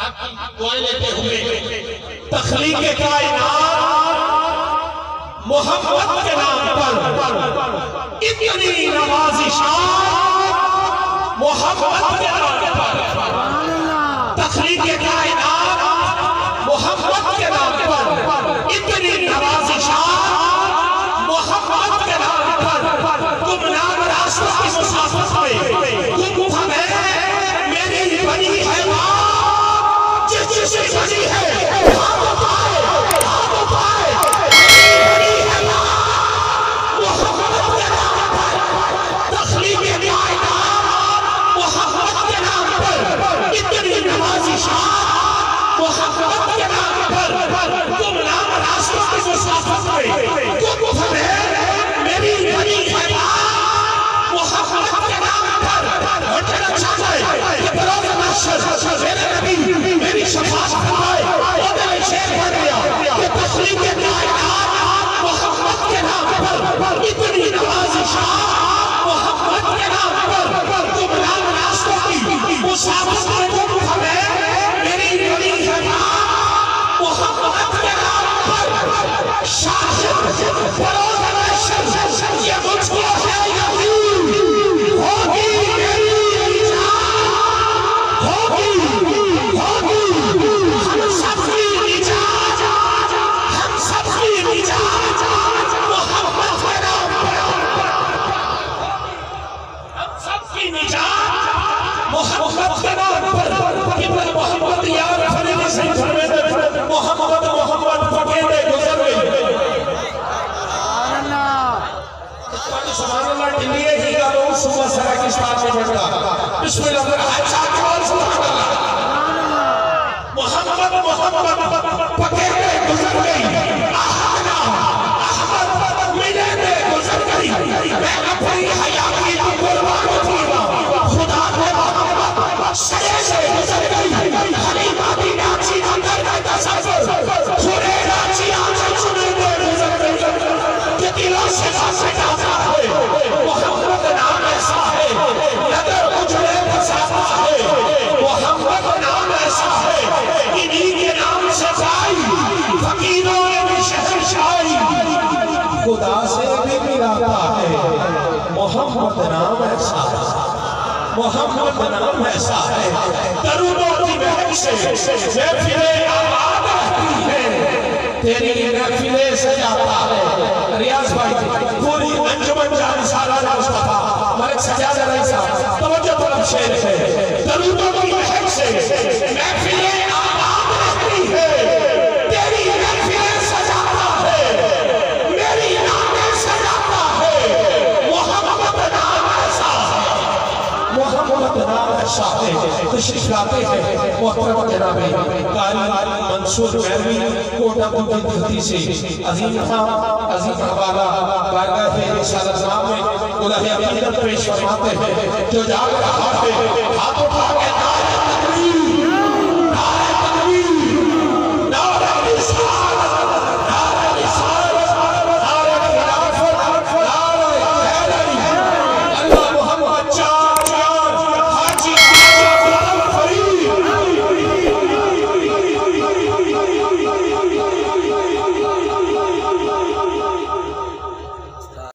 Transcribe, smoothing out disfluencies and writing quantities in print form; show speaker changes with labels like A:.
A: दुआएं लेते हुए तख्लीक़े कायनात मोहम्मद के नाम पर इतनी नवाज़िशात मोहम्मद के नाम पर तख्लीक़े कायनात मोहम्मद के नाम पर इतनी नवाज़िशात मोहम्मद के नाम पर गुमनाम रास्तों की मुसाफिर में तुम हमें मेरी बनी है जिससे बनी है मेरी शफाअत फरमाए और मेरे शेर बन गया कि तख्लीक़े कायनात मोहम्मद के नाम पर इतनी नवाज़िशात मोहम्मद के नाम पर गुमनाम रास्तों की मुसाफिर में तुम हमें मेरी बनी है मोहम्मद के नाम पर शाहिद फरोज़ ये मुझको है यकीन होगी सुबह सरा की स्टार में बढ़ता बिस्मिल्लाह मोहम्मद मोहम्मद पकेड़े गुजर गई अहमद मिले में गुजर गई मैं अपनी हयात की कुर्बान दूंगा खुदा ने मोहम्मद सरे से गुजर गई हलीमा की नाची अंदर का तसव्वुर पूरे नाची आंखें चुने में गुजर गई कि दिलों से जाता है मोहम्मद नाम ऐसा है नजर उजड़े बसाता है मोहम्मद नाम ऐसा है इन्हीं के नाम से पाई फकीरों ने भी शहंशाही खुदा से भी मिलाता है मोहम्मद नाम ऐसा है मोहम्मद नाम ऐसा है दरूदों की महक से महफिलें आबाद रहती है तेरी महफिलें सजाता है रियाज भाई पूरी अंजुमन जान सालाना मुस्तफा मलिक सजादा रही साहब तवज्जो तरफ शेर है दरूदों की महक से महफिलें आबाद रहती है तेरी महफिलें सजाता है मेरी नामें सजाता है मोहम्मद नाम ऐसा है मोहम्मद नाम ऐसा है तशरीफ लाते हैं मोहतरम जनाब कारी मंसूर महरवी कोटा की धरती से अजीम खां अजीम हवाला बारगाह रिसालत नाम में उलहे अकीदत पेश फरमाते हैं जो जाग रहा है हाथ उठा के